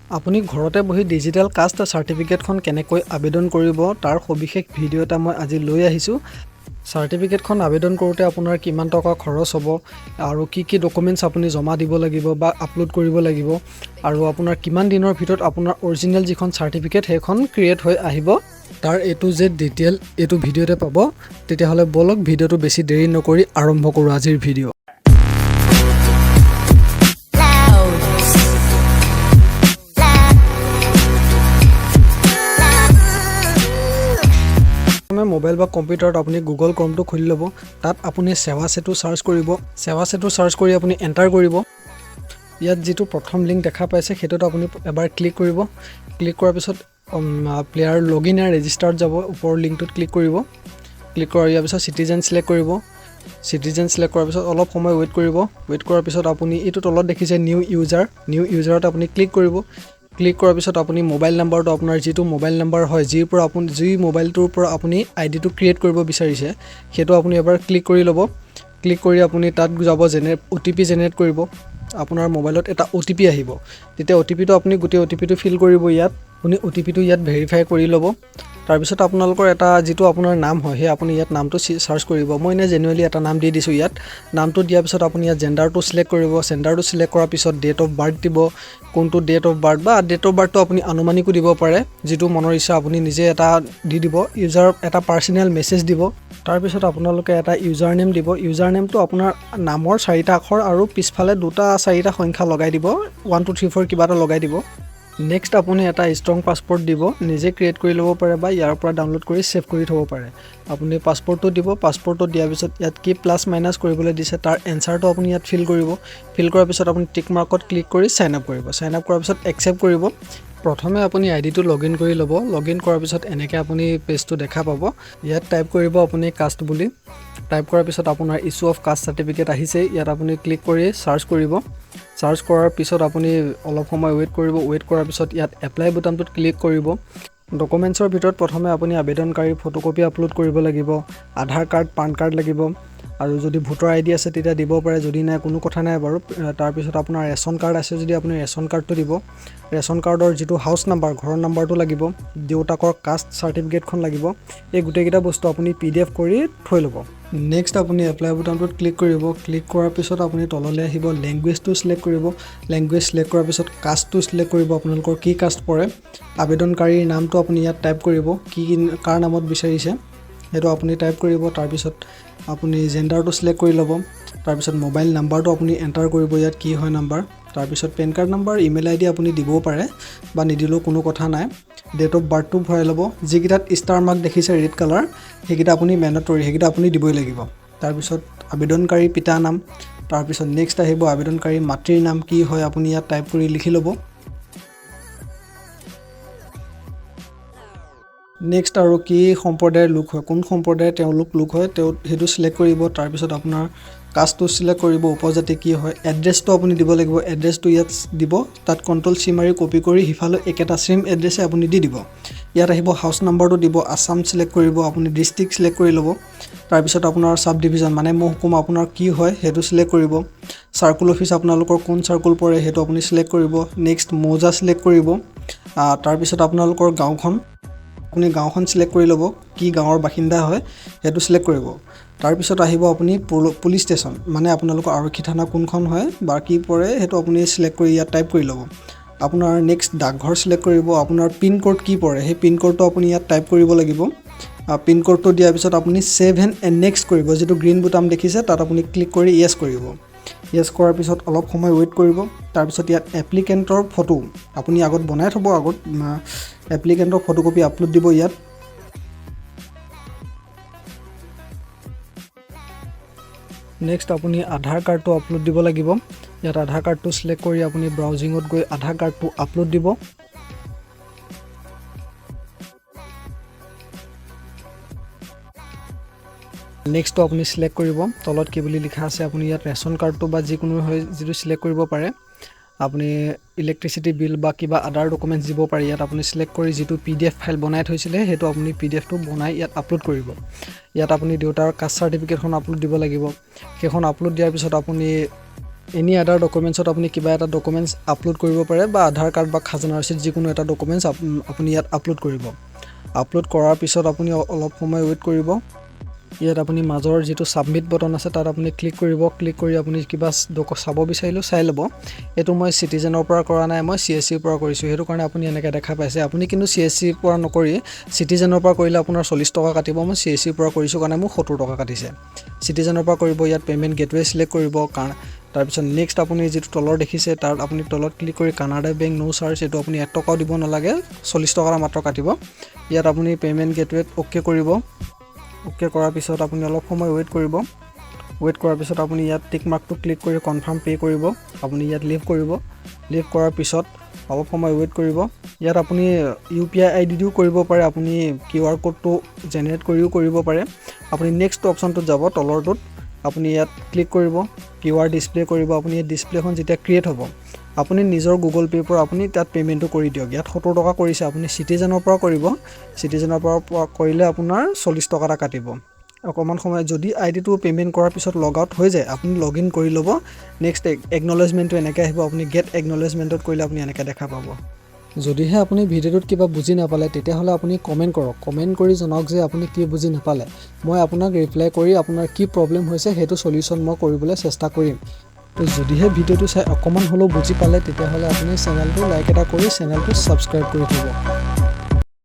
আপুনি ঘৰতে বহি ডিজিটেল কাষ্ট চাৰ্টিফিকেটখন কেনেকৈ আবেদন কৰিব তাৰ সবিশেষ ভিডিঅ' এটা মই আজি লৈ আহিছোঁ। চাৰ্টিফিকেটখন আবেদন কৰোঁতে আপোনাৰ কিমান টকা খৰচ হ'ব আৰু কি ডকুমেণ্টছ আপুনি জমা দিব লাগিব বা আপলোড কৰিব লাগিব আৰু আপোনাৰ কিমান দিনৰ ভিতৰত আপোনাৰ অৰিজিনেল যিখন চাৰ্টিফিকেট সেইখন ক্ৰিয়েট হৈ আহিব তাৰ A to Z ডিটেইল এইটো ভিডিঅ'তে পাব। তেতিয়াহ'লে বলক ভিডিঅ'টো বেছি দেৰি নকৰি আৰম্ভ কৰোঁ আজিৰ ভিডিঅ'। মোবাইল বা কম্পিউটাৰত আপুনি গুগল ক্ৰমটো খুলি ল'ব। তাত আপুনি সেৱা সেতু সাৰ্চ কৰিব। সেৱা সেতু সাৰ্চ কৰি আপুনি এণ্টাৰ কৰিব। ইয়াত যিটো প্ৰথম লিংক দেখা পাইছে সেইটোত আপুনি এবাৰ ক্লিক কৰিব। ক্লিক কৰাৰ পিছত প্লেয়াৰ লগইন এণ্ড ৰেজিষ্টাৰত যাব। ওপৰৰ লিংকটোত ক্লিক কৰিব। ক্লিক কৰাৰ পিছত চিটিজেন সিলেক্ট কৰিব। চিটিজেন সিলেক্ট কৰাৰ পিছত অলপ সময় ৱেইট কৰিব। ৱেইট কৰাৰ পিছত আপুনি এইটো তলত দেখিছে নিউ ইউজাৰত আপুনি ক্লিক কৰিব। ক্লিক কৰাৰ পিছত আপুনি মোবাইল নাম্বাৰটো আপোনাৰ যিটো মোবাইল নাম্বাৰ হয় যি মোবাইলটোৰ পৰা আপুনি আইডিটো ক্ৰিয়েট কৰিব বিচাৰিছে সেইটো আপুনি এবাৰ ক্লিক কৰি ল'ব। ক্লিক কৰি আপুনি তাত যাব OTP জেনেৰেট কৰিব। আপোনাৰ মোবাইলত এটা OTP আহিব। তেতিয়া OTPটো আপুনি গোটেই OTPটো ফিল কৰিব। ইয়াত আপুনি OTPটো ইয়াত ভেৰিফাই কৰি ল'ব। তাৰপিছত আপোনালোকৰ এটা যিটো আপোনাৰ নাম হয় সেই আপুনি ইয়াত নামটো সাৰ্চ কৰিব। মই এনে জেনুৱেলি এটা নাম দি দিছোঁ। ইয়াত নামটো দিয়াৰ পিছত আপুনি ইয়াত জেণ্ডাৰটো সিলেক্ট কৰিব। জেণ্ডাৰটো সিলেক্ট কৰাৰ পিছত ডেট অফ বাৰ্থ দিব। কোনটো ডেট অফ বাৰ্থ বা ডেট অফ বাৰ্থটো আপুনি আনুমানিকো দিব পাৰে। যিটো মনৰ ইচ্ছা আপুনি নিজে এটা দি দিব। ইউজাৰ এটা পাৰ্চনেল মেছেজ দিব। তাৰপিছত আপোনালোকে এটা ইউজাৰ নেম দিব। ইউজাৰ নেমটো আপোনাৰ নামৰ 4টা আখৰ আৰু পিছফালে 2-4টা সংখ্যা লগাই দিব। 1 2 3 4 কিবা এটা লগাই দিব। নেক্সট আপুনি এটা ষ্ট্ৰং পাছপৰ্ট দিব। নিজে ক্ৰিয়েট কৰি ল'ব পাৰে বা ইয়াৰ পৰা ডাউনলোড কৰি সেভ কৰি থ'ব পাৰে। আপুনি পাছপৰ্টটো দিব। পাছপৰ্টটো দিয়াৰ পিছত ইয়াত কি প্লাছ মাইনাছ কৰিবলৈ দিছে তাৰ এনচাৰটো আপুনি ইয়াত ফিল কৰিব। ফিল কৰাৰ পিছত আপুনি টিক মাৰ্কত ক্লিক কৰি সাইন আপ কৰিব। সাইন আপ কৰাৰ পিছত একচেপ্ট কৰিব। প্ৰথমে আপুনি আইডিটো লগইন কৰি ল'ব। লগইন কৰাৰ পিছত এনেকৈ আপুনি পেজটো দেখা পাব। ইয়াত টাইপ কৰিব আপুনি কাষ্ট বুলি। টাইপ কৰাৰ পিছত আপোনাৰ ইছ্যু অফ কাষ্ট চাৰ্টিফিকেট আহিছে। ইয়াত আপুনি ক্লিক কৰি সাৰ্চ কৰিব। সাৰ্চ কৰাৰ পিছত আপুনি অলপ সময় ৱেইট কৰিব। ৱেইট কৰাৰ পিছত ইয়াত এপ্লাই বুটামটোত ক্লিক কৰিব। ডকুমেণ্টছৰ ভিতৰত প্ৰথমে আপুনি আবেদনকাৰীৰ ফটোকপি আপলোড কৰিব লাগিব। আধাৰ কাৰ্ড, পান কাৰ্ড লাগিব আৰু যদি ভোটাৰ ID আছে তেতিয়া দিব পাৰে। যদি নাই কোনো কথা নাই বাৰু। তাৰপিছত আপোনাৰ ৰেচন কাৰ্ড আছে যদি আপুনি ৰেচন কাৰ্ডটো দিব। ৰেচন কাৰ্ডৰ যিটো হাউচ নাম্বাৰ ঘৰৰ নাম্বাৰটো লাগিব। দেউতাকৰ কাষ্ট চাৰ্টিফিকেটখন লাগিব। এই গোটেইকেইটা বস্তু আপুনি PDF কৰি থৈ ল'ব। নেক্সট আপুনি এপ্লাই বুটামটোত ক্লিক কৰিব। ক্লিক কৰাৰ পিছত আপুনি তললৈ আহিব। লেংগুৱেজটো সিলেক্ট কৰিব। লেংগুৱেজ সিলেক্ট কৰাৰ পিছত কাষ্টটো সিলেক্ট কৰিব। আপোনালোকৰ কি কাষ্ট পৰে। আবেদনকাৰীৰ নামটো আপুনি ইয়াত টাইপ কৰিব। কাৰ নামত বিচাৰিছে সেইটো আপুনি টাইপ কৰিব। তাৰপিছত আপুনি জেণ্ডাৰটো সিলেক্ট কৰি ল'ব। তাৰপিছত মোবাইল নাম্বাৰটো আপুনি এণ্টাৰ কৰিব। ইয়াত কি হয় নাম্বাৰ। তাৰপিছত PAN card number, email ID আপুনি দিবও পাৰে বা নিদিলেও কোনো কথা নাই। ডেট অফ বাৰ্থটো ভৰাই ল'ব। যিকেইটাত ষ্টাৰ মাৰ্ক দেখিছে ৰেড কালাৰ সেইকেইটা আপুনি মেণ্ডেটৰী, সেইকেইটা আপুনি দিবই লাগিব। তাৰপিছত আবেদনকাৰী পিতা নাম। তাৰপিছত নেক্সট আহিব আবেদনকাৰী মাতৃৰ নাম কি হয় আপুনি ইয়াত টাইপ কৰি লিখি ল'ব। নেক্সট আৰু কি সম্প্ৰদায়ৰ লোক হয়, কোন সম্প্ৰদায়ৰ তেওঁলোক লোক হয় সেইটো সিলেক্ট কৰিব। তাৰপিছত আপোনাৰ কাষ্টটো সিলেক্ট কৰিব। উপজাতি কি হয়। এড্ৰেছটো আপুনি দিব লাগিব। এড্ৰেছটো ইয়াত দিব। তাত Ctrl+C মাৰি কপি কৰি সিফালে একেটা সেম এড্ৰেছে আপুনি দি দিব। ইয়াত আহিব হাউচ নাম্বাৰটো দিব। আসাম সিলেক্ট কৰিব। আপুনি ডিষ্ট্ৰিক্ট সিলেক্ট কৰি ল'ব। তাৰপিছত আপোনাৰ সাব ডিভিজন মানে মহকুমা আপোনাৰ কি হয় সেইটো সিলেক্ট কৰিব। চাৰ্কুল অফিচ আপোনালোকৰ কোন চাৰ্কুল পৰে সেইটো আপুনি সিলেক্ট কৰিব। নেক্সট মৌজা সিলেক্ট কৰিব। তাৰপিছত আপোনালোকৰ গাঁওখন আপুনি গাঁওখন সিলেক্ট কৰি ল'ব। কি গাঁৱৰ বাসিন্দা হয় সেইটো সিলেক্ট কৰিব। তাৰপিছত আহিব আপুনি পুলিচ ষ্টেচন মানে আপোনালোকৰ আৰক্ষী থানা কোনখন হয় বা কি পৰে সেইটো আপুনি সিলেক্ট কৰি ইয়াত টাইপ কৰি ল'ব। আপোনাৰ নেক্সট ডাকঘৰ সিলেক্ট কৰিব। আপোনাৰ পিন কোড কি পৰে সেই পিন কোডটো আপুনি ইয়াত টাইপ কৰিব লাগিব। পিন কোডটো দিয়াৰ পিছত আপুনি সেভ এণ্ড নেক্সট কৰিব। যিটো গ্ৰীণ বুটাম দেখিছে তাত আপুনি ক্লিক কৰি য়েছ কৰিব। য়েছ কৰাৰ পিছত অলপ সময় ৱেইট কৰিব। তাৰপিছত ইয়াত এপ্লিকেণ্টৰ ফটো আপুনি আগত বনাই থ'ব। এপ্লিকেণ্টৰ ফটোকপি আপলোড দিব। ইয়াত নেক্সট আপুনি আধাৰ কাৰ্ডটো আপলোড দিব লাগিব। ইয়াত আধাৰ কাৰ্ডটো সিলেক্ট কৰি আপুনি ব্ৰাউজিঙত গৈ আধাৰ কাৰ্ডটো আপলোড দিব। নেক্সটটো আপুনি সিলেক্ট কৰিব। তলত কি বুলি লিখা আছে আপুনি ইয়াত ৰেচন কাৰ্ডটো বা যিকোনো হয় যিটো সিলেক্ট কৰিব পাৰে। আপুনি ইলেক্ট্ৰিচিটি বিল বা কিবা আদাৰ ডকুমেণ্টছ দিব পাৰে। ইয়াত আপুনি সিলেক্ট কৰি যিটো PDF ফাইল বনাই থৈছিলে সেইটো আপুনি PDFটো বনাই ইয়াত আপলোড কৰিব। ইয়াত আপুনি দেউতাৰ কাষ্ট চাৰ্টিফিকেটখন আপলোড দিব লাগিব। সেইখন আপলোড দিয়াৰ পিছত আপুনি এনি আদাৰ ডকুমেণ্টছত আপুনি কিবা এটা ডকুমেণ্টছ আপলোড কৰিব পাৰে বা আধাৰ কাৰ্ড বা খাজানা ৰচিদ যিকোনো এটা ডকুমেণ্টছ আপুনি ইয়াত আপলোড কৰিব আপলোড কৰাৰ পিছত আপুনি অলপ সময় ৱেইট কৰিব ইয়াত আপুনি মাজৰ যিটো সাবমিট বটন আছে তাত আপুনি ক্লিক কৰিব ক্লিক কৰি আপুনি কিবা চাব বিচাৰিলো চাই ল'ব এটো মই সিটিজেনৰ পৰা কৰা নাই মই সিএসসি পৰা কৰিছো হেতু কাৰণে আপুনি এনেকৈ দেখা পাইছে আপুনি কিন্তু সিএসসি পৰা নকৰি সিটিজেনৰ পৰা কৰিলে আপোনাৰ 40 টকা কাটিব মই সিএসসি পৰা কৰিছো কাৰণে মোক 70 টকা কাটিছে সিটিজেনৰ পৰা কৰিব ইয়াত পেমেন্ট গেটৱে সিলেক্ট কৰিব কাৰণ তাৰ পিছত নেক্সট আপুনি যেটো তলৰ দেখিছে তাৰ আপুনি তলত ক্লিক কৰি কানাডা বেংক নো চাৰ্জ এটো আপুনি 1 টকাও দিব নালাগে 40 টকা মাত্ৰ কাটিব ইয়াত আপুনি পেমেন্ট গেটৱেত ওকে কৰিব ওকে কৰাৰ পিছত আপুনি অলপ সময় ৱেইট কৰিব ৱেইট কৰাৰ পিছত আপুনি ইয়াত টিক মাৰ্কটো ক্লিক কৰি কনফাৰ্ম পে কৰিব আপুনি ইয়াত লিভ কৰিব লিভ কৰাৰ পিছত অলপ সময় ৱেইট কৰিব ইয়াত আপুনি ইউপিআই আইডি দিও কৰিব পাৰে আপুনি কিউআৰ কোডটো জেনাৰেট কৰিও কৰিব পাৰে আপুনি নেক্সট অপচনটো যাব তলৰটোত আপুনি ইয়াত ক্লিক কৰিব কিউআৰ ডিসপ্লে কৰিব আপুনি এই ডিসপ্লেখন যেতিয়া ক্ৰিয়েট হ'ব আপুনি নিজৰ গুগল পে পৰা আপুনি তাত পেমেন্টটো কৰি দিয়ক ইয়াত 70 টকা কৰিছে আপুনি সিটিজেনৰ পৰা কৰিব সিটিজেনৰ পৰা কৰিলে আপোনাৰ 40 টকা কাটিব অকমান সময় যদি আইডিটো পেমেন্ট কৰাৰ পিছত লগ আউট হৈ যায় আপুনি লগইন কৰি ল'ব নেক্সট একনলেজমেন্টটো এনেকৈ আহিব আপুনি গেট একনলেজমেন্টত কৰিলে আপুনি এনেকৈ দেখা পাব যদিহে আপুনি ভিডিওটোত কিবা বুজি নাপালে তেতিয়াহলে আপুনি কমেন্ট কৰক কমেন্ট কৰি জনাওক যে আপুনি কি বুজি নাপালে মই আপোনাক ৰিপ্লাই কৰি আপোনাৰ কি প্ৰবলেম হৈছে হেতু সলিউশন মই কৰিবলৈ চেষ্টা কৰিম তো যদিহে ভিডিওটো চাই অকমান হলো বুজি পালে তেতিয়াহলে আপুনি চেনেলটো লাইক এটা কৰি চেনেলটো সাবস্ক্ৰাইব কৰি থব